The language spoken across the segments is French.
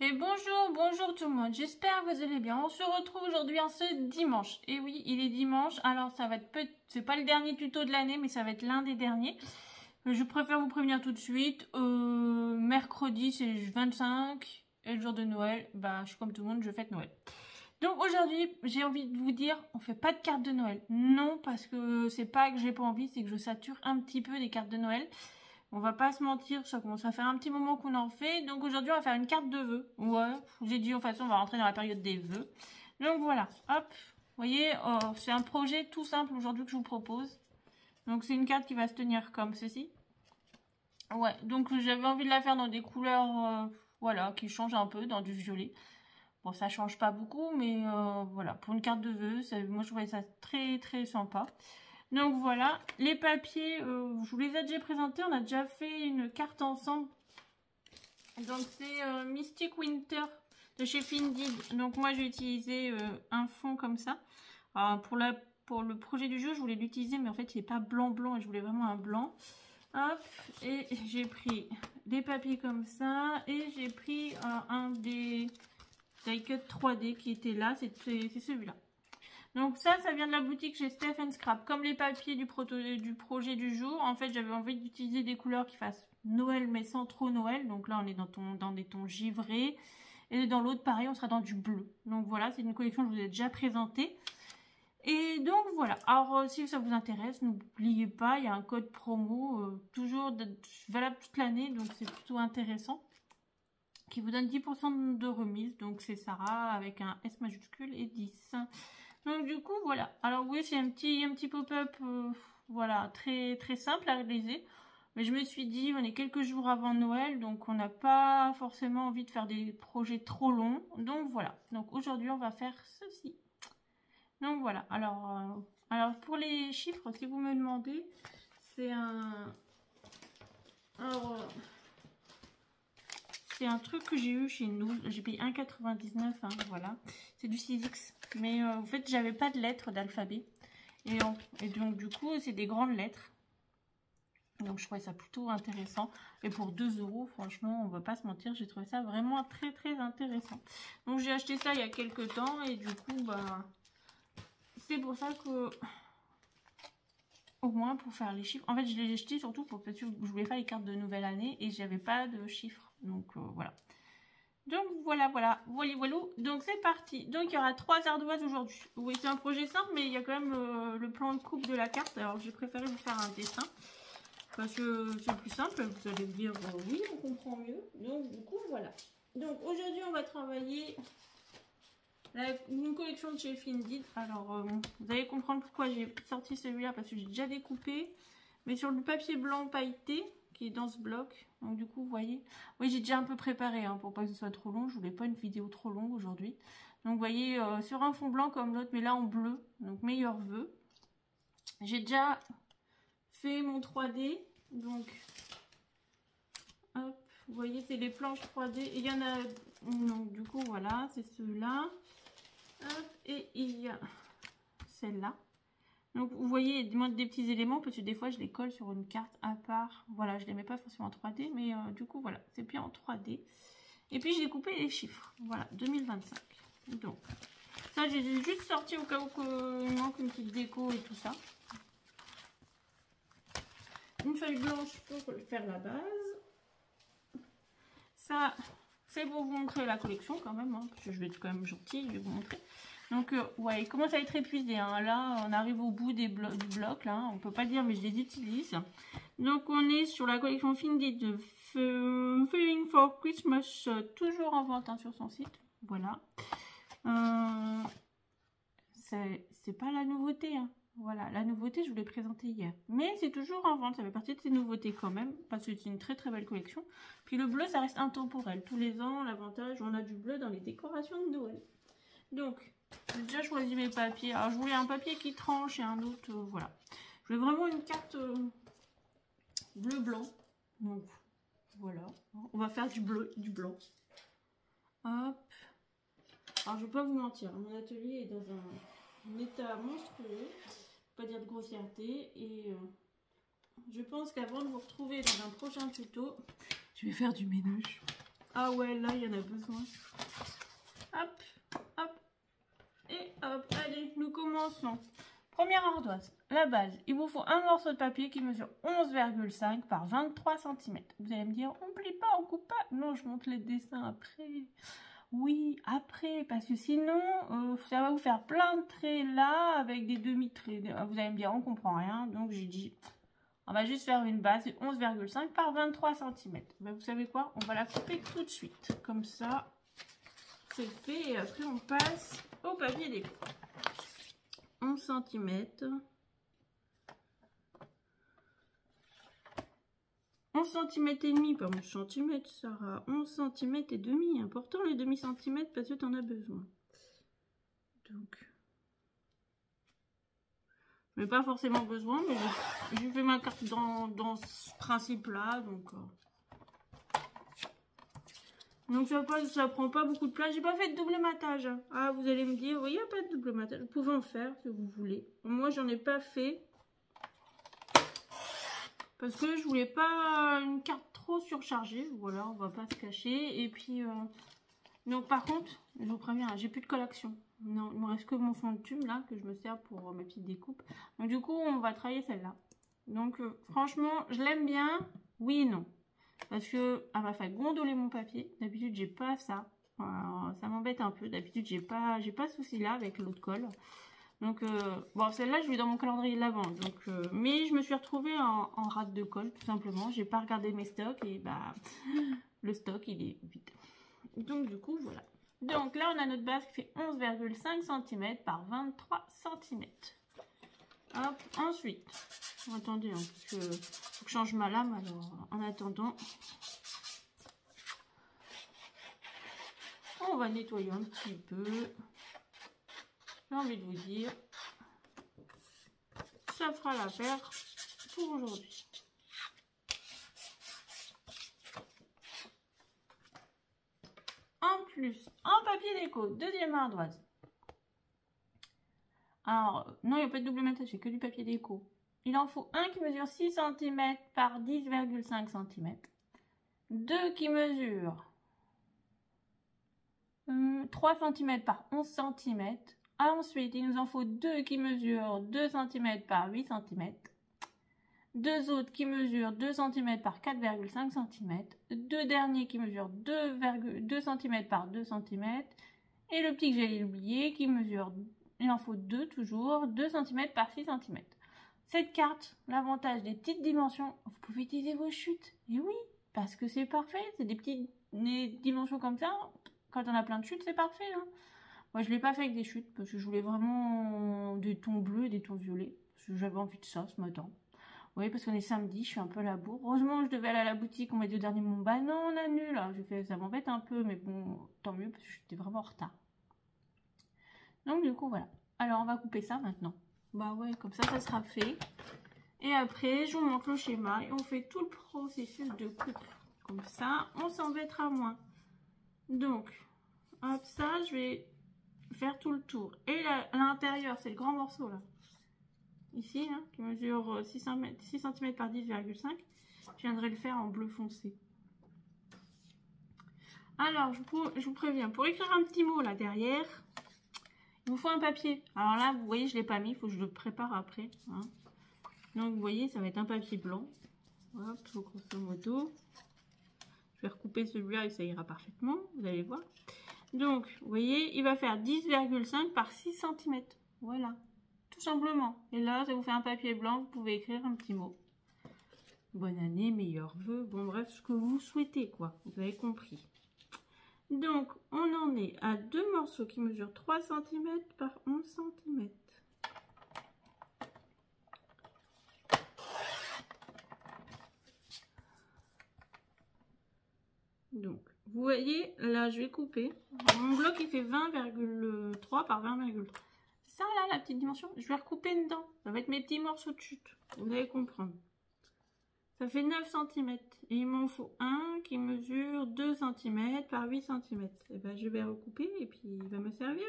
Et bonjour tout le monde, j'espère que vous allez bien. On se retrouve aujourd'hui en ce dimanche. Et oui, il est dimanche, alors ça va être c'est pas le dernier tuto de l'année, mais ça va être l'un des derniers. Je préfère vous prévenir tout de suite. Mercredi, c'est 25, et le jour de Noël, bah je suis comme tout le monde, je fête Noël. Donc aujourd'hui, j'ai envie de vous dire, on fait pas de cartes de Noël. Non, parce que c'est pas que j'ai pas envie, c'est que je sature un petit peu des cartes de Noël. On va pas se mentir, ça commence à faire un petit moment qu'on en fait. Donc aujourd'hui, on va faire une carte de vœux. Ouais, j'ai dit, de toute façon, on va rentrer dans la période des vœux. Donc voilà, hop. Vous voyez, c'est un projet tout simple aujourd'hui que je vous propose. Donc c'est une carte qui va se tenir comme ceci. Ouais, donc j'avais envie de la faire dans des couleurs, voilà, qui changent un peu, dans du violet. Bon, ça change pas beaucoup, mais voilà, pour une carte de vœux, moi je trouvais ça très très sympa. Donc voilà, les papiers, je vous les ai déjà présentés, on a déjà fait une carte ensemble. Donc c'est Mystic Winter de chez Findid. Donc moi j'ai utilisé un fond comme ça. Alors, pour le projet du jeu, je voulais l'utiliser, mais en fait il n'est pas blanc et je voulais vraiment un blanc. Hop, et j'ai pris des papiers comme ça, et j'ai pris un des die cut 3D qui était là, c'est celui-là. Donc ça vient de la boutique chez Steph & Scrap. Comme les papiers du projet du jour, en fait j'avais envie d'utiliser des couleurs qui fassent Noël mais sans trop Noël. Donc là on est dans des tons givrés. Et dans l'autre pareil on sera dans du bleu. Donc voilà, c'est une collection que je vous ai déjà présentée. Et donc voilà, alors si ça vous intéresse, n'oubliez pas, il y a un code promo toujours valable toute l'année, donc c'est plutôt intéressant, qui vous donne 10% de remise. Donc c'est Sarah avec un S majuscule et 10. Donc du coup voilà, alors oui c'est un petit pop-up voilà, très très simple à réaliser, mais je me suis dit on est quelques jours avant Noël, donc on n'a pas forcément envie de faire des projets trop longs, donc voilà. Donc aujourd'hui on va faire ceci. Donc voilà, alors pour les chiffres, si vous me demandez, c'est c'est un truc que j'ai eu chez nous, j'ai payé 1,99 hein, voilà, c'est du 6X, mais en fait j'avais pas de lettres d'alphabet, et donc du coup c'est des grandes lettres, donc je trouvais ça plutôt intéressant, et pour 2 € franchement on va pas se mentir, j'ai trouvé ça vraiment très très intéressant. Donc j'ai acheté ça il y a quelques temps, et du coup bah c'est pour ça que au moins pour faire les chiffres, en fait je l'ai acheté surtout parce que je voulais faire les cartes de nouvelle année et j'avais pas de chiffres, donc voilà. Donc voilà, donc c'est parti. Donc il y aura 3 ardoises aujourd'hui. Oui, c'est un projet simple, mais il y a quand même le plan de coupe de la carte. Alors j'ai préféré vous faire un dessin parce que c'est plus simple. Vous allez me dire oui, on comprend mieux. Donc du coup voilà. Donc aujourd'hui on va travailler une collection de chez Findid. Alors vous allez comprendre pourquoi j'ai sorti celui-là, parce que j'ai déjà découpé, mais sur du papier blanc pailleté qui est dans ce bloc. Donc du coup vous voyez, oui j'ai déjà un peu préparé hein, pour pas que ce soit trop long. Je voulais pas une vidéo trop longue aujourd'hui. Donc vous voyez sur un fond blanc comme l'autre, mais là en bleu. Donc meilleurs vœux. J'ai déjà fait mon 3D. Donc hop, vous voyez c'est les planches 3D. Et il y en a, donc du coup voilà, c'est ceux-là. Et il y a celle-là. Donc vous voyez des petits éléments, parce que des fois je les colle sur une carte à part. Voilà, je les mets pas forcément en 3D, mais du coup voilà, c'est bien en 3D. Et puis j'ai coupé les chiffres. Voilà, 2025. Donc ça j'ai juste sorti au cas où il manque une petite déco et tout ça. Une feuille blanche pour faire la base. Ça c'est pour vous montrer la collection quand même, hein, parce que je vais être quand même gentille, je vais vous montrer. Donc ouais, il commence à être épuisé, hein. Là on arrive au bout du bloc, là, on peut pas dire, mais je les utilise. Donc on est sur la collection Findid de Feeling for Christmas, toujours en vente hein, sur son site, voilà. C'est pas la nouveauté, hein. Voilà, la nouveauté je vous l'ai présentée hier, mais c'est toujours en vente, ça fait partie de ces nouveautés quand même, parce que c'est une très très belle collection. Puis le bleu ça reste intemporel, tous les ans l'avantage on a du bleu dans les décorations de Noël. Donc j'ai déjà choisi mes papiers. Alors je voulais un papier qui tranche et un autre, voilà. Je voulais vraiment une carte bleu-blanc. Donc voilà. On va faire du bleu, du blanc. Hop. Alors je vais pas vous mentir, mon atelier est dans un état monstrueux. Pas dire de grossièreté. Et je pense qu'avant de vous retrouver dans un prochain tuto, je vais faire du ménage. Ah ouais, là, il y en a besoin. Hop, hop, et hop. Allez, nous commençons. Première ardoise, la base. Il vous faut un morceau de papier qui mesure 11,5 par 23 cm. Vous allez me dire, on plie pas, on coupe pas. Non, je montre les dessins après. Oui, après, parce que sinon, ça va vous faire plein de traits là, avec des demi-traits. Vous allez me dire, on comprend rien. Donc, j'ai dit, on va juste faire une base de 11,5 par 23 cm. Ben, vous savez quoi? On va la couper tout de suite. Comme ça, c'est fait. Et après, on passe au papier déco. 11 cm. 11 cm et demi, pas 11 cm, Sarah. 11 cm et demi. Important les demi-centimètres parce que tu en as besoin. Donc, je n'ai pas forcément besoin, mais j'ai fait ma carte dans ce principe-là. Donc ça prend pas beaucoup de place. J'ai pas fait de double matage. Ah, vous allez me dire, oui, il n'y a pas de double matage. Vous pouvez en faire si vous voulez. Moi, j'en ai pas fait. Parce que je voulais pas une carte trop surchargée. Voilà, on va pas se cacher. Et puis, donc par contre, je vous préviens, j'ai plus de colle action. Non, il me reste que mon fond de tube là, que je me sers pour mes petites découpes. Donc du coup, on va travailler celle-là. Donc franchement, je l'aime bien. Oui et non. Parce que elle m'a fait gondoler mon papier. D'habitude, j'ai pas ça. Ça m'embête un peu. D'habitude, j'ai pas ce souci-là avec l'autre colle. Donc, bon, celle-là, je l'ai dans mon calendrier de l'avant. Donc, mais je me suis retrouvée en rate de colle, tout simplement. J'ai pas regardé mes stocks et bah, le stock, il est vide. Donc, du coup, voilà. Donc, là, on a notre base qui fait 11,5 cm par 23 cm. Hop, ensuite, attendez, hein, parce que faut que je change ma lame. Alors, en attendant, on va nettoyer un petit peu. J'ai envie de vous dire, ça fera l'affaire pour aujourd'hui. En plus, en papier déco, deuxième ardoise. Alors, non, il n'y a pas de double matage, c'est que du papier déco. Il en faut un qui mesure 6 cm par 10,5 cm. Deux qui mesurent 3 cm par 11 cm. Ensuite, il nous en faut deux qui mesurent 2 cm par 8 cm. Deux autres qui mesurent 2 cm par 4,5 cm. Deux derniers qui mesurent 2 cm par 2 cm. Et le petit que j'allais oublier qui mesure, il en faut deux toujours, 2 cm par 6 cm. Cette carte, l'avantage des petites dimensions, vous pouvez utiliser vos chutes. Et oui, parce que c'est parfait. C'est des petites dimensions comme ça. Quand on a plein de chutes, c'est parfait. Hein. Moi, je ne l'ai pas fait avec des chutes parce que je voulais vraiment des tons bleus et des tons violets. Parce que j'avais envie de ça ce matin. Oui, parce qu'on est samedi, je suis un peu à la bourre. Heureusement, je devais aller à la boutique, on m'a dit au dernier moment, bah non, on annule. Alors, j'ai fait, ça m'embête un peu, mais bon, tant mieux parce que j'étais vraiment en retard. Donc, du coup, voilà. Alors, on va couper ça maintenant. Bah ouais, comme ça sera fait. Et après, je vous montre le schéma et on fait tout le processus de coupe. Comme ça, on s'embêtera moins. Donc, hop, ça, je vais faire tout le tour. Et à l'intérieur, c'est le grand morceau là. Ici, hein, qui mesure 6 cm par 10,5. Je viendrai le faire en bleu foncé. Alors, je vous préviens, pour écrire un petit mot là derrière, il vous faut un papier. Alors là, vous voyez, je ne l'ai pas mis, il faut que je le prépare après. Hein. Donc, vous voyez, ça va être un papier blanc. Hop, grosso modo. Je vais recouper celui-là et ça ira parfaitement, vous allez voir. Donc, vous voyez, il va faire 10,5 par 6 cm. Voilà, tout simplement. Et là, ça vous fait un papier blanc, vous pouvez écrire un petit mot. Bonne année, meilleurs vœux, bon bref, ce que vous souhaitez, quoi. Vous avez compris. Donc, on en est à deux morceaux qui mesurent 3 cm par 11 cm. Donc, vous voyez, là, je vais couper. Mon bloc, il fait 20,3 par 20,3. Ça, là, la petite dimension, je vais recouper dedans. Ça va être mes petits morceaux de chute. Vous allez comprendre. Ça fait 9 cm. Et il m'en faut un qui mesure 2 cm par 8 cm. Et ben, je vais recouper et puis il va me servir.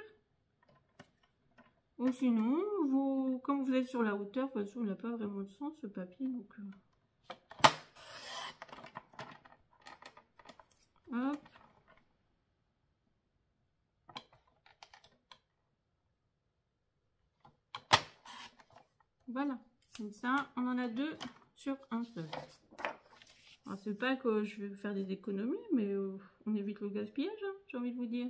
Ou sinon, comme vous êtes sur la hauteur, de toute façon, il n'a pas vraiment de sens, ce papier. Donc, hop. Voilà, comme ça, on en a 2 sur un seul. Alors, c'est pas que je vais faire des économies, mais on évite le gaspillage, hein, j'ai envie de vous dire.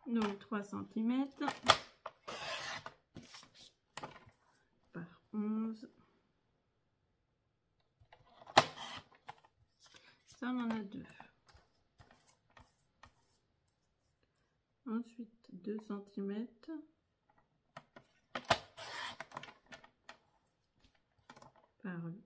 Donc 3 cm par 11. Ça, on en a 2. Ensuite, 2 cm par 8.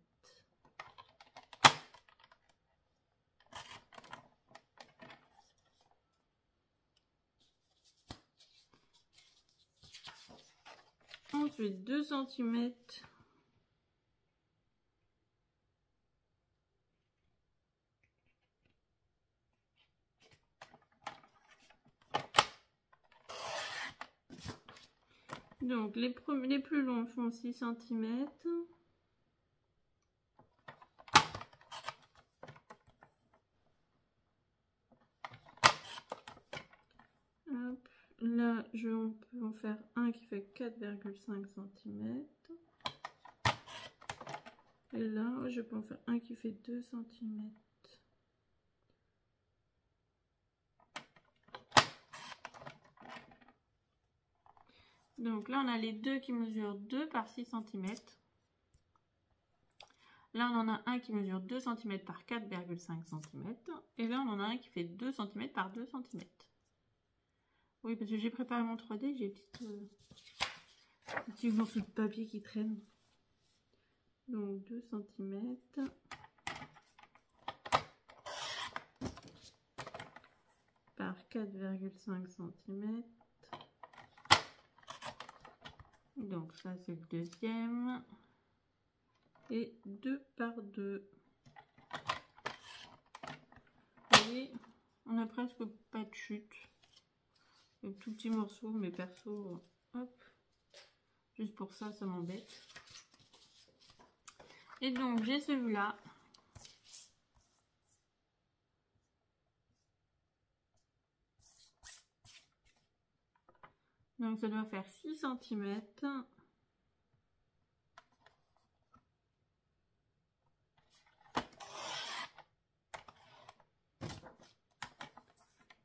Ensuite, 2 cm donc les plus longs font 6 cm. Hop. Là, on peut en faire un qui fait 4,5 cm. Et là, je peux en faire un qui fait 2 cm. Donc là, on a les deux qui mesurent 2 par 6 cm. Là, on en a un qui mesure 2 cm par 4,5 cm. Et là, on en a un qui fait 2 cm par 2 cm. Oui, parce que j'ai préparé mon 3D, j'ai petits morceaux de papier qui traînent. Donc 2 cm par 4,5 cm. Donc ça, c'est le deuxième. Et 2 par 2. Vous voyez, on a presque pas de chute. Un tout petit morceau, mais perso, hop, juste pour ça, ça m'embête. Et donc, j'ai celui-là. Donc, ça doit faire 6 cm.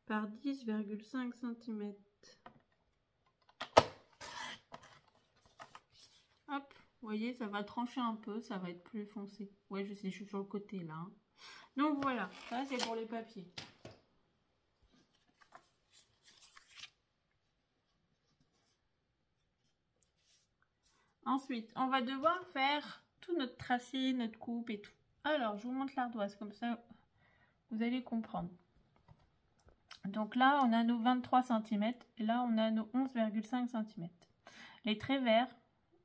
Par 10,5 cm. Hop, vous voyez, ça va trancher un peu, ça va être plus foncé. Ouais, je sais, je suis sur le côté là. Hein. Donc voilà, ça c'est pour les papiers. Ensuite, on va devoir faire tout notre tracé, notre coupe et tout. Alors, je vous montre l'ardoise, comme ça, vous allez comprendre. Donc là, on a nos 23 cm et là, on a nos 11,5 cm. Les traits verts,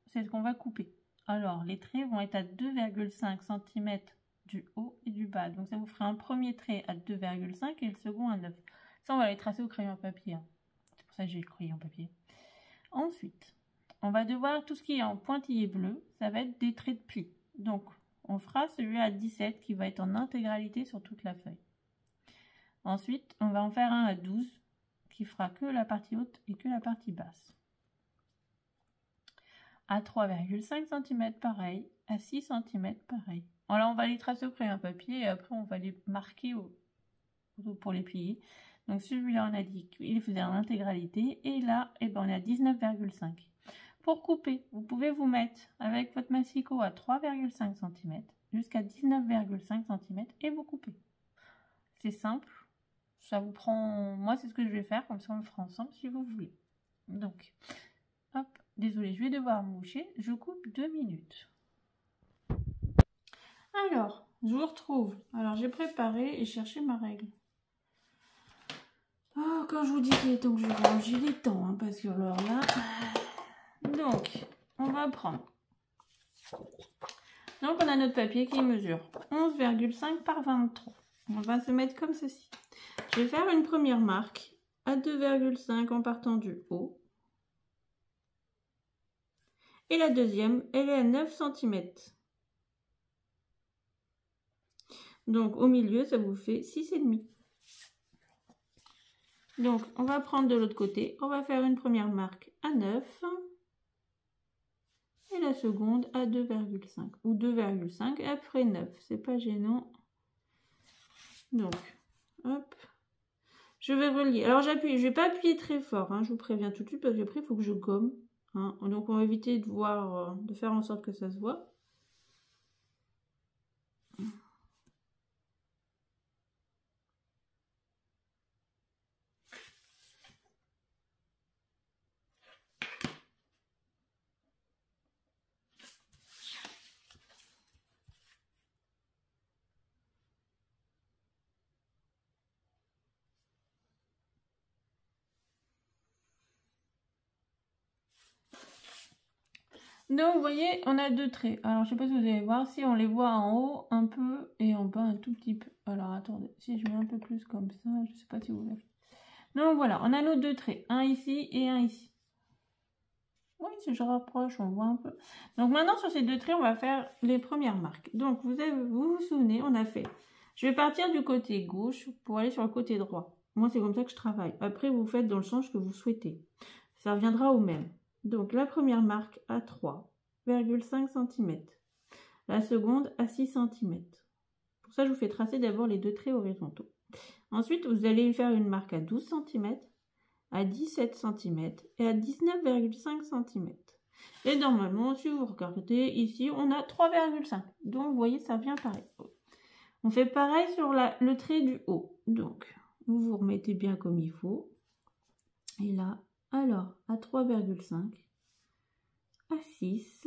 c'est ce qu'on va couper. Alors, les traits vont être à 2,5 cm du haut et du bas. Donc, ça vous fera un premier trait à 2,5 et le second à 9. Ça, on va les tracer au crayon à papier. Hein. C'est pour ça que j'ai le crayon papier. Ensuite, on va devoir, tout ce qui est en pointillé bleu, ça va être des traits de pli. Donc, on fera celui à 17 qui va être en intégralité sur toute la feuille. Ensuite, on va en faire un à 12 qui fera que la partie haute et que la partie basse. À 3,5 cm pareil, à 6 cm pareil. Alors on va les tracer au crayon à papier et après on va les marquer pour les plier. Donc celui-là on a dit qu'il faisait en intégralité et là eh ben, on est à 19,5. Pour couper, vous pouvez vous mettre avec votre massicot à 3,5 cm jusqu'à 19,5 cm et vous coupez. C'est simple. Ça vous prend, moi c'est ce que je vais faire, comme ça on le fera ensemble si vous voulez. Donc, hop, désolé, je vais devoir moucher, je coupe 2 minutes. Alors, je vous retrouve. Alors j'ai préparé et cherché ma règle. Oh, quand je vous dis qu'il est temps que je range, il est temps, hein, parce que alors là... Donc, on va prendre. Donc on a notre papier qui mesure 11,5 par 23. On va se mettre comme ceci. Je vais faire une première marque à 2,5 en partant du haut. Et la deuxième, elle est à 9 cm. Donc au milieu, ça vous fait 6,5. Donc, on va prendre de l'autre côté. On va faire une première marque à 9. Et la seconde à 2,5 ou 2,5 et après 9. C'est pas gênant. Donc, hop. Je vais relier. Alors, j'appuie. Je vais pas appuyer très fort. Hein, je vous préviens tout de suite parce qu'après, il faut que je gomme. Hein. Donc, on va éviter de voir, de faire en sorte que ça se voit. Donc, vous voyez, on a deux traits. Alors, je sais pas si vous allez voir, si on les voit en haut un peu et en bas un tout petit peu. Alors, attendez, si je mets un peu plus comme ça, je sais pas si vous voyez. Donc, voilà, on a nos deux traits, un ici et un ici. Oui, si je rapproche, on voit un peu. Donc, maintenant, sur ces deux traits, on va faire les premières marques. Donc, vous vous souvenez, on a fait... Je vais partir du côté gauche pour aller sur le côté droit. Moi, c'est comme ça que je travaille. Après, vous faites dans le sens que vous souhaitez. Ça reviendra au même. Donc, la première marque à 3,5 cm. La seconde à 6 cm. Pour ça, je vous fais tracer d'abord les deux traits horizontaux. Ensuite, vous allez faire une marque à 12 cm, à 17 cm et à 19,5 cm. Et normalement, si vous regardez ici, on a 3,5. Donc, vous voyez, ça vient pareil. On fait pareil sur le trait du haut. Donc, vous vous remettez bien comme il faut. Et là, alors, à 3,5, à 6,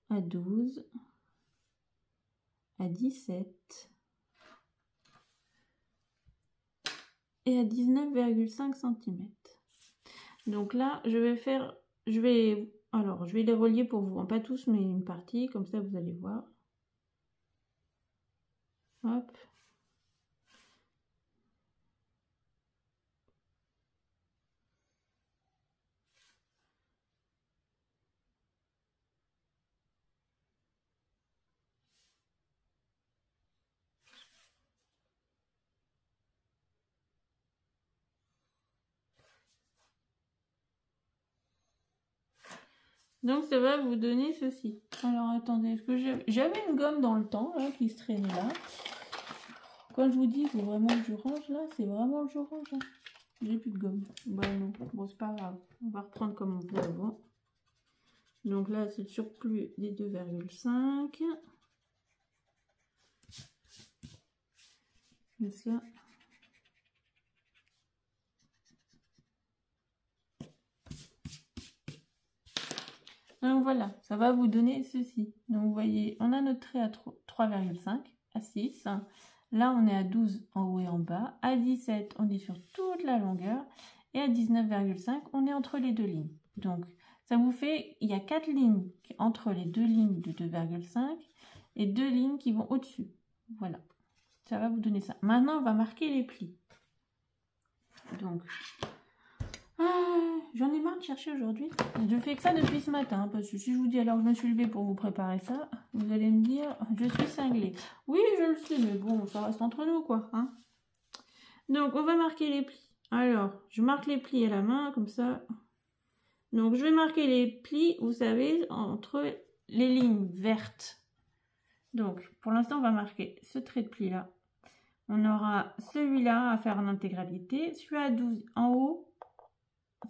à 12, à 17 et à 19,5 cm. Donc là, je vais les relier pour vous. Pas tous, mais une partie, comme ça vous allez voir. Hop. Donc ça va vous donner ceci. Alors attendez, est-ce que j'avais une gomme dans le temps là, qui se traînait là. Quand je vous dis, il faut vraiment que je range là, c'est vraiment que je range. Hein. J'ai plus de gomme. Bah non, bon c'est pas grave. On va reprendre comme on faisait avant. Donc là c'est le surplus des 2,5. Ça. Donc voilà, ça va vous donner ceci. Donc vous voyez, on a notre trait à 3,5, à 6. Là, on est à 12 en haut et en bas. À 17, on est sur toute la longueur. Et à 19,5, on est entre les deux lignes. Donc, ça vous fait, il y a 4 lignes entre les deux lignes de 2,5 et 2 lignes qui vont au-dessus. Voilà, ça va vous donner ça. Maintenant, on va marquer les plis. Donc... j'en ai marre de chercher aujourd'hui. Je fais que ça depuis ce matin. Parce que si je vous dis alors je me suis levée pour vous préparer ça, vous allez me dire je suis cinglée. Oui, je le sais, mais bon, ça reste entre nous, quoi. Hein. Donc, on va marquer les plis. Alors, je marque les plis à la main, comme ça. Donc, je vais marquer les plis, vous savez, entre les lignes vertes. Donc, pour l'instant, on va marquer ce trait de pli-là. On aura celui-là à faire en intégralité. Celui à 12 en haut.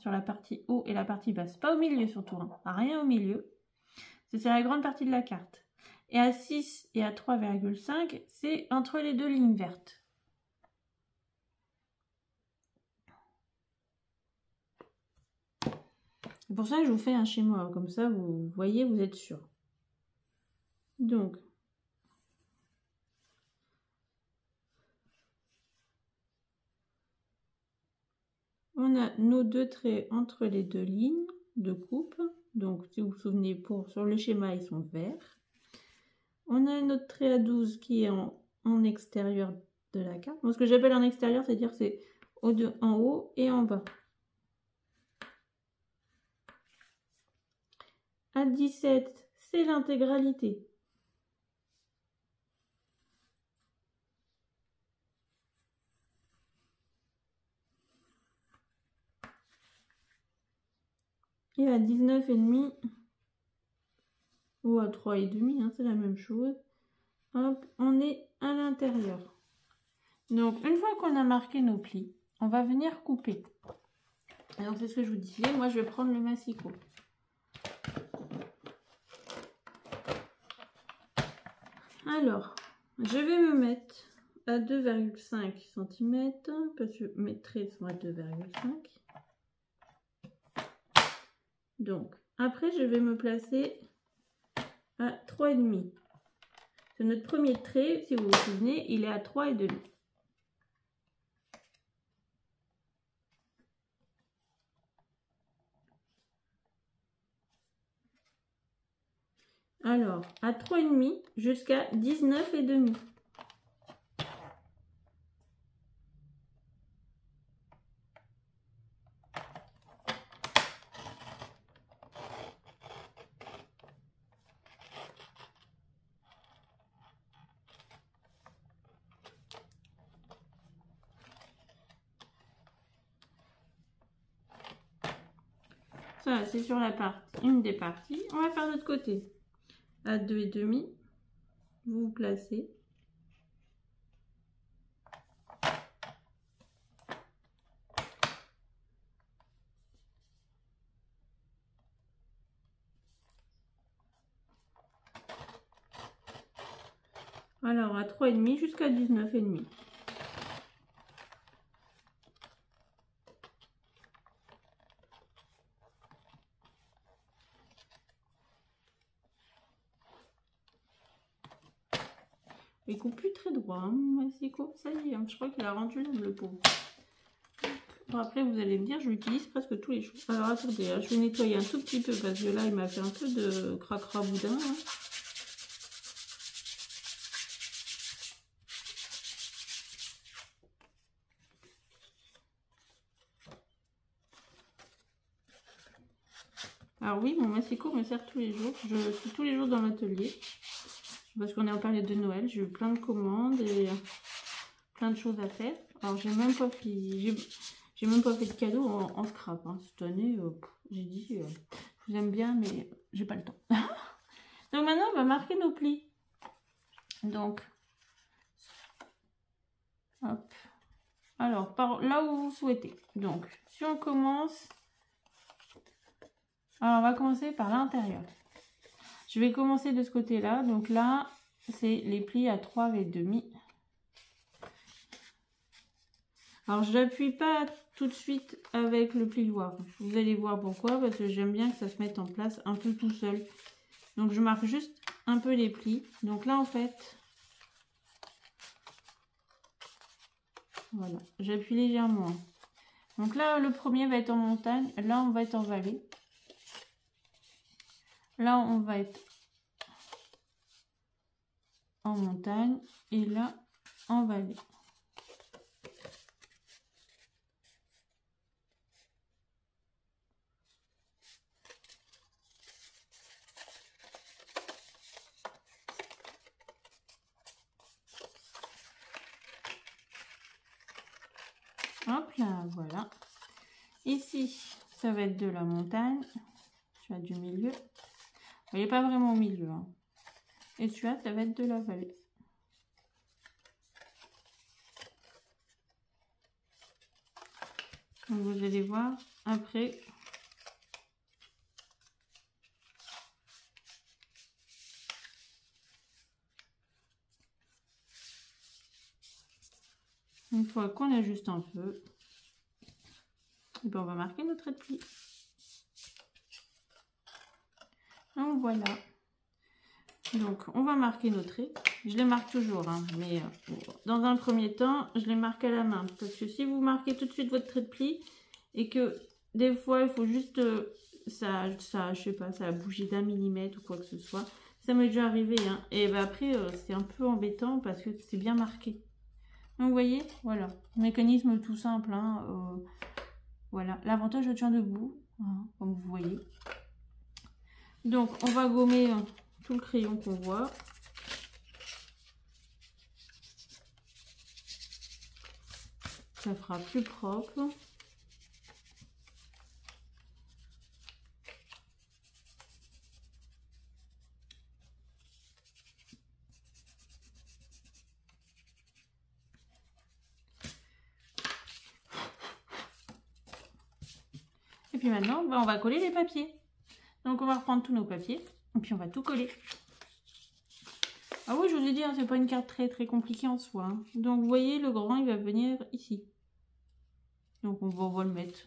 Sur la partie haut et la partie basse, pas au milieu surtout, hein. Rien au milieu, c'est la grande partie de la carte. Et à 6 et à 3,5, c'est entre les deux lignes vertes. C'est pour ça que je vous fais un schéma, comme ça vous voyez, vous êtes sûr. Donc, on a nos deux traits entre les deux lignes de coupe. Donc, si vous vous souvenez, sur le schéma, ils sont verts. On a notre trait à 12 qui est en extérieur de la carte. Bon, ce que j'appelle en extérieur, c'est-à-dire c'est en haut et en bas. À 17, c'est l'intégralité. et à 19,5 ou à 3,5, hein, c'est la même chose. Hop, on est à l'intérieur. Donc une fois qu'on a marqué nos plis, on va venir couper. Alors c'est ce que je vous disais, moi je vais prendre le massicot. Alors, je vais me mettre à 2,5 cm parce que mes traits sont à 2,5. Donc, après, je vais me placer à 3,5. C'est notre premier trait, si vous vous souvenez, il est à 3,5. Alors, à 3,5 jusqu'à 19,5. Ça, c'est sur la partie, une des parties. On va faire de l'autre côté. À 2,5, vous vous placez. Alors, à 3,5 jusqu'à 19,5. Il coupe plus très droit, hein, mon massicot. Ça y est, hein, je crois qu'il a rendu l'homme, le pauvre. Bon, après, vous allez me dire, je l'utilise presque tous les jours. Alors, attendez, hein, je vais nettoyer un tout petit peu parce que là, il m'a fait un peu de cracra-boudin. Hein. Alors oui, mon massicot me sert tous les jours. Je suis tous les jours dans l'atelier. Parce qu'on est en période de Noël. J'ai eu plein de commandes et plein de choses à faire. Alors j'ai même pas fait de cadeau en scrap. Hein. Cette année, j'ai dit, je vous aime bien, mais j'ai pas le temps. Donc maintenant, on va marquer nos plis. Donc, hop. Alors, par là où vous souhaitez. Donc, si on commence... Alors, on va commencer par l'intérieur. Je vais commencer de ce côté-là. Donc là, c'est les plis à 3,5. Alors, je n'appuie pas tout de suite avec le plioir. Vous allez voir pourquoi. Parce que j'aime bien que ça se mette en place un peu tout seul. Donc, je marque juste un peu les plis. Donc là, en fait... Voilà, j'appuie légèrement. Donc là, le premier va être en montagne. Là, on va être en vallée. Là, on va être en montagne. Et là, en vallée. Hop là, voilà. Ici, ça va être de la montagne. Celui-là du milieu. Il n'est pas vraiment au milieu. Hein. Et celui-là, ça va être de la vallée. Donc vous allez voir après. Une fois qu'on ajuste un peu, et bien on va marquer notre trait de pli. Donc voilà. Donc on va marquer nos traits. Je les marque toujours, hein, mais dans un premier temps, je les marque à la main. Parce que si vous marquez tout de suite votre trait de pli et que des fois il faut juste ça, je sais pas, ça a bougé d'1 millimètre ou quoi que ce soit. Ça m'est déjà arrivé, hein. Et ben après c'est un peu embêtant parce que c'est bien marqué. Donc vous voyez, voilà, mécanisme tout simple, hein, voilà, l'avantage je tiens debout, hein, comme vous voyez. Donc on va gommer tout le crayon qu'on voit. Ça fera plus propre. Et puis maintenant, bah, on va coller les papiers. Donc on va reprendre tous nos papiers. Et puis on va tout coller. Ah oui, je vous ai dit, hein, c'est pas une carte très compliquée en soi. Hein. Donc vous voyez, le grand, il va venir ici. Donc on va le mettre.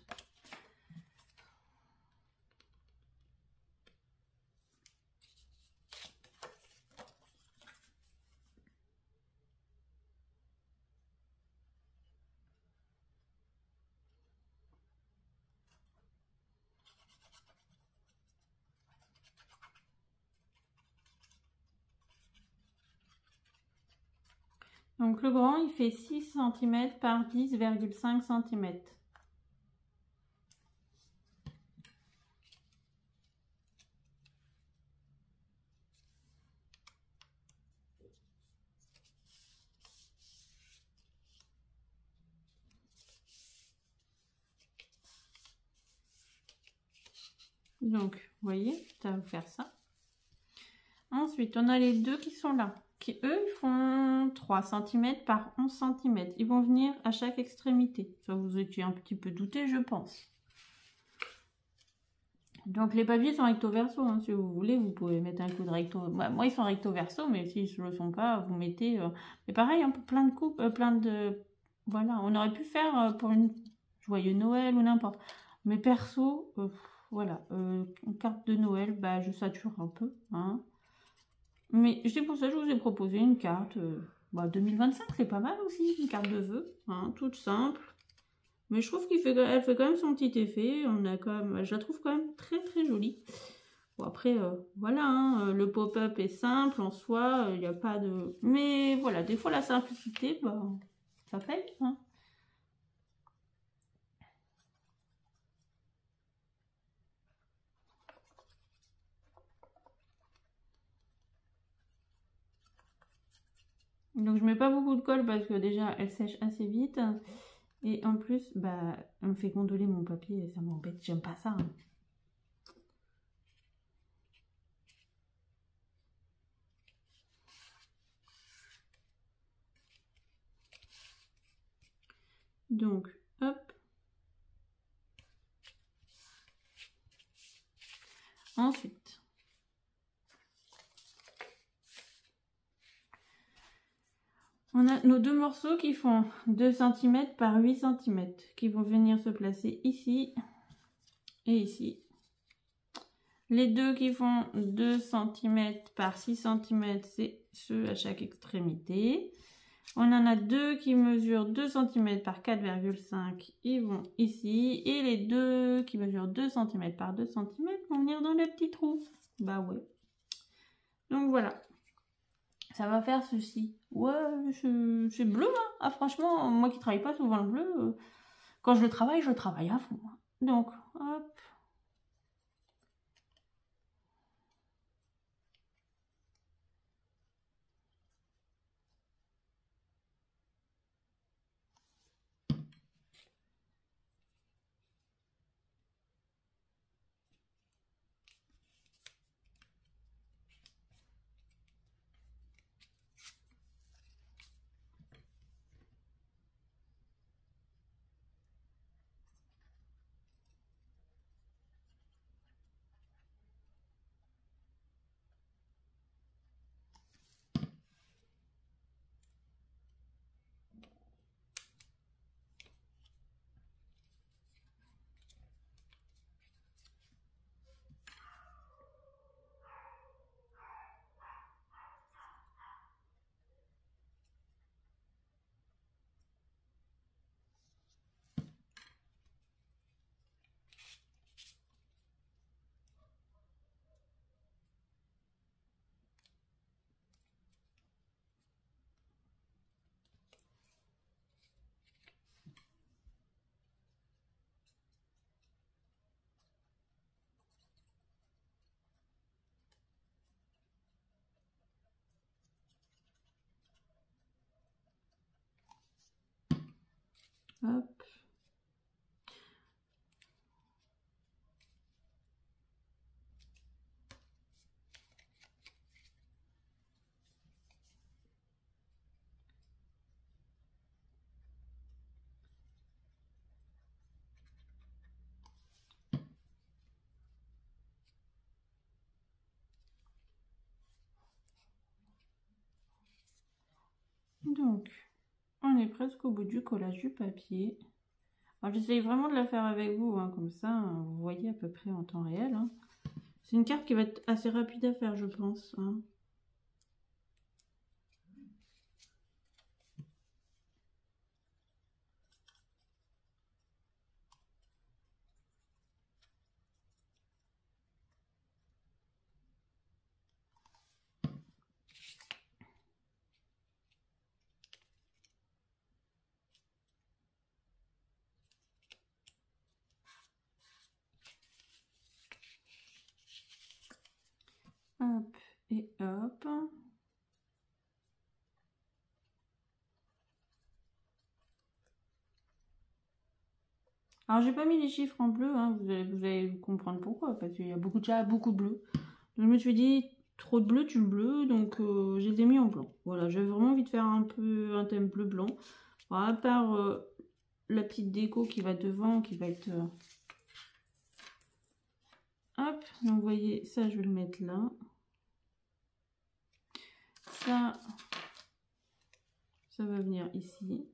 Donc le grand, il fait 6 cm par 10,5 cm. Donc, vous voyez, ça va faire ça. Ensuite, on a les deux qui sont là, qui eux, ils font 3 cm par 11 cm. Ils vont venir à chaque extrémité. Ça, vous étiez un petit peu douté, je pense. Donc, les papiers sont recto verso. Hein, si vous voulez, vous pouvez mettre un coup de recto. Bah, moi, ils sont recto verso, mais s'ils ne le sont pas, vous mettez. Mais pareil, un peu plein de coupes, plein de. Voilà, on aurait pu faire pour une joyeux Noël ou n'importe. Mais perso, voilà, une carte de Noël, bah, je sature un peu. Hein. Mais c'est pour ça que je vous ai proposé une carte 2025, c'est pas mal aussi, une carte de vœux, hein, toute simple. Mais je trouve qu'elle fait quand même son petit effet. On a quand même, je la trouve quand même très jolie. Bon après, voilà, hein, le pop-up est simple en soi, il n'y a pas de... Mais voilà, des fois la simplicité, bah, ça paye. Hein. Donc je mets pas beaucoup de colle parce que déjà elle sèche assez vite. Et en plus, bah, elle me fait gondoler mon papier et ça m'embête, j'aime pas ça. Hein. Donc, hop. Ensuite, on a nos deux morceaux qui font 2 cm par 8 cm, qui vont venir se placer ici et ici. Les deux qui font 2 cm par 6 cm, c'est ceux à chaque extrémité. On en a deux qui mesurent 2 cm par 4,5, ils vont ici. Et les deux qui mesurent 2 cm par 2 cm vont venir dans le petit trou. Bah ouais. Donc voilà. Ça va faire ceci. Ouais, c'est bleu, hein. Ah, franchement, moi qui travaille pas souvent le bleu, quand je le travaille à fond. Hein. Donc, hop. Hop. Donc, on est presque au bout du collage du papier. Alors, j'essaye vraiment de la faire avec vous, hein, comme ça, hein, vous voyez à peu près en temps réel. Hein. C'est une carte qui va être assez rapide à faire, je pense. Hein. Hop et hop. Alors, j'ai pas mis les chiffres en bleu, hein, vous allez comprendre pourquoi, parce qu'il y a déjà beaucoup de bleu. Donc, je me suis dit, trop de bleu, tu le bleu, donc je les ai mis en blanc. Voilà, j'avais vraiment envie de faire un peu un thème bleu-blanc. À part la petite déco qui va devant, qui va être... Hop, donc vous voyez, ça je vais le mettre là. Ça va venir ici.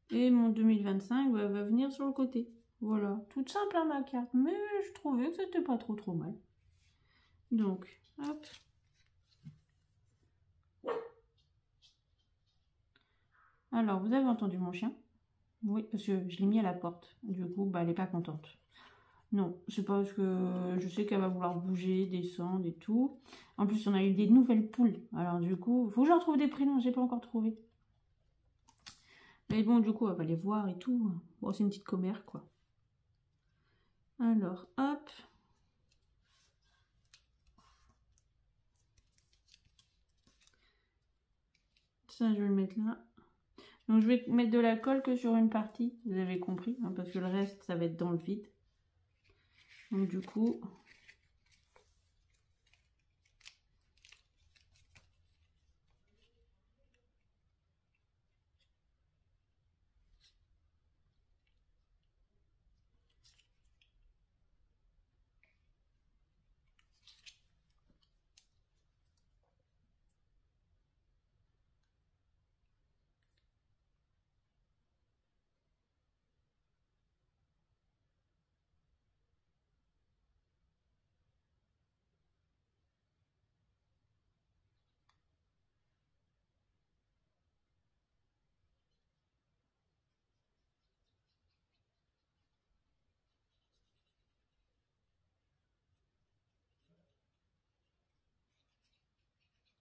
Et mon 2025 va venir sur le côté. Voilà, toute simple hein, ma carte, mais je trouvais que c'était pas trop mal. Donc, hop. Alors, vous avez entendu mon chien? Oui, parce que je l'ai mis à la porte. Du coup, bah, elle n'est pas contente. Non, c'est parce que je sais qu'elle va vouloir bouger, descendre et tout. En plus, on a eu des nouvelles poules. Alors du coup, il faut que je retrouve des prénoms, j'ai pas encore trouvé. Mais bon, du coup, elle va les voir et tout. Bon, c'est une petite commère, quoi. Alors, hop. Ça, je vais le mettre là. Donc, je vais mettre de la colle que sur une partie, vous avez compris, hein, parce que le reste, ça va être dans le vide. Donc, du coup...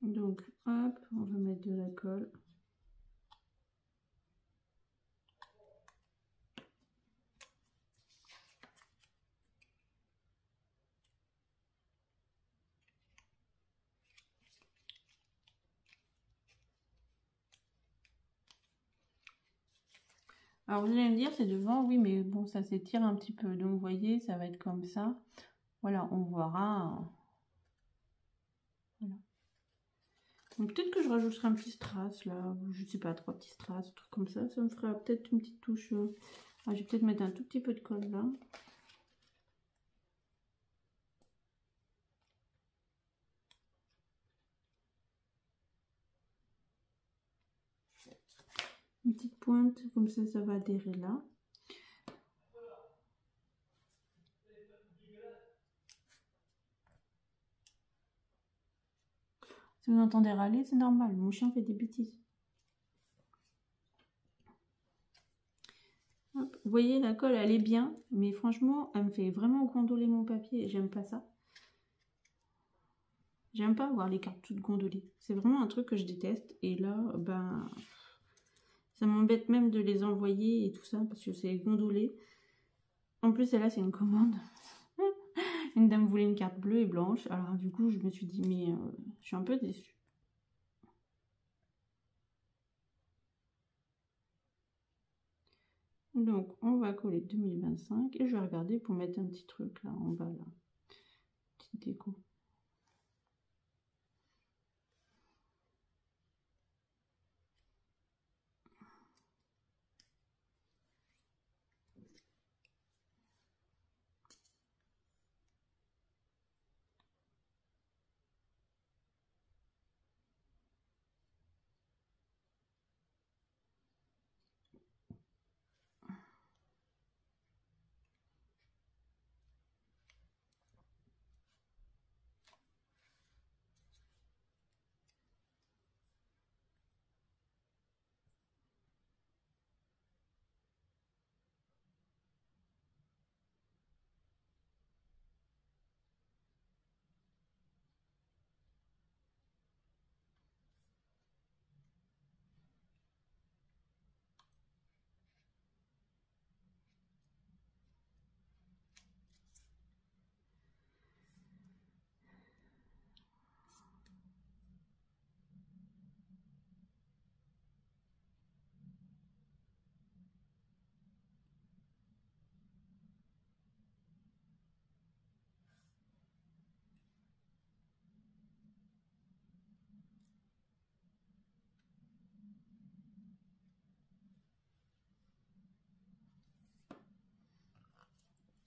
Donc, hop, on va mettre de la colle. Alors vous allez me dire, c'est devant, oui, mais bon, ça s'étire un petit peu. Donc vous voyez, ça va être comme ça. Voilà, on verra. Voilà. Donc peut-être que je rajouterai un petit strass là, je sais pas, 3 petits strass, un truc comme ça. Ça me fera peut-être une petite touche. Ah, je vais peut-être mettre un tout petit peu de colle là. Une petite pointe, comme ça va adhérer là. Si vous entendez râler, c'est normal, mon chien fait des bêtises. Hop. Vous voyez, la colle, elle est bien, mais franchement, elle me fait vraiment gondoler mon papier et j'aime pas ça. J'aime pas avoir les cartes toutes gondolées. C'est vraiment un truc que je déteste. Et là, ben, ça m'embête même de les envoyer et tout ça parce que c'est gondolé. En plus, celle-là, c'est une commande. Une dame voulait une carte bleue et blanche. Alors du coup, je me suis dit, mais je suis un peu déçue. Donc, on va coller 2025 et je vais regarder pour mettre un petit truc là en bas, là. Petite déco.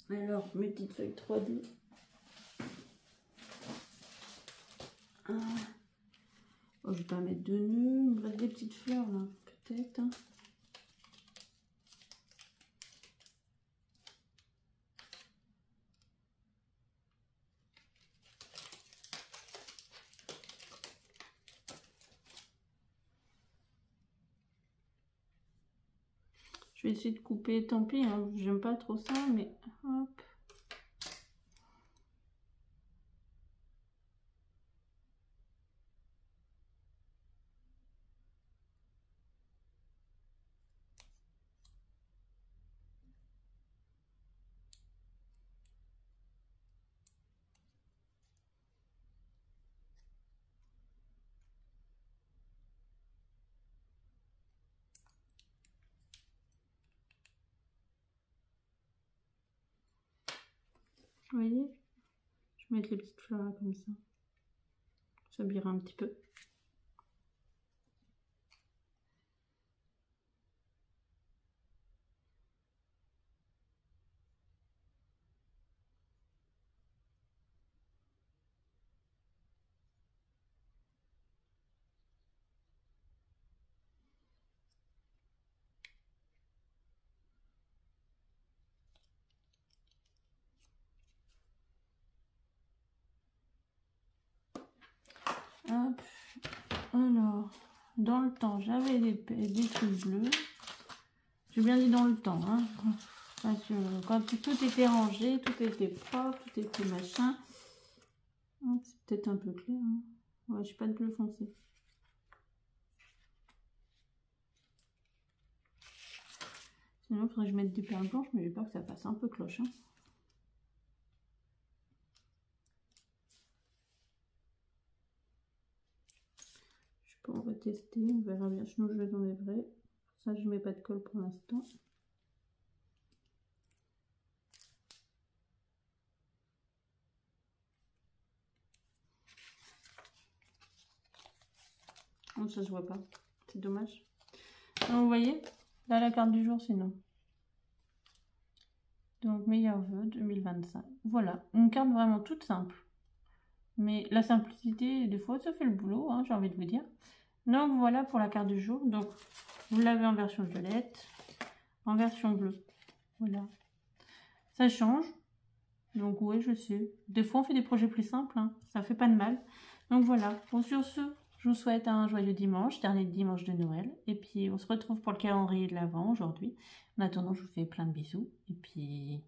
Alors, mes petites feuilles 3D. Ah. Oh, je vais pas mettre de nœuds. Il me reste des petites fleurs là, peut-être. Hein. Je vais essayer de couper, tant pis, hein. J'aime pas trop ça, mais hop. Vous voyez? Je vais mettre les petites fleurs là comme ça. Ça brillera un petit peu. Hop. Alors, dans le temps, j'avais des trucs bleus. J'ai bien dit dans le temps, hein. Parce que quand tout était rangé, tout était propre, tout était machin. C'est peut-être un peu clair. Hein. Ouais, j'ai pas de bleu foncé. Sinon, il faudrait que je mette des perles blanches, mais j'ai peur que ça fasse un peu cloche. Hein. Je sais pas, on va tester, on verra bien. Sinon, je les enlèverai. Pour ça, je mets pas de colle pour l'instant. Oh, ça se voit pas. C'est dommage. Alors, vous voyez, là, la carte du jour, c'est non. Donc, meilleurs vœux 2025. Voilà, une carte vraiment toute simple. Mais la simplicité, des fois, ça fait le boulot, hein, j'ai envie de vous dire. Donc, voilà pour la carte du jour. Donc, vous l'avez en version violette, en version bleue. Voilà. Ça change. Donc, oui, je sais. Des fois, on fait des projets plus simples. Hein. Ça fait pas de mal. Donc, voilà. Bon, sur ce, je vous souhaite un joyeux dimanche, dernier dimanche de Noël. Et puis, on se retrouve pour le calendrier de l'Avent aujourd'hui. En attendant, je vous fais plein de bisous. Et puis,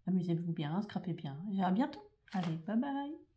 amusez-vous bien, scrapez bien. Et à bientôt. Allez, bye bye.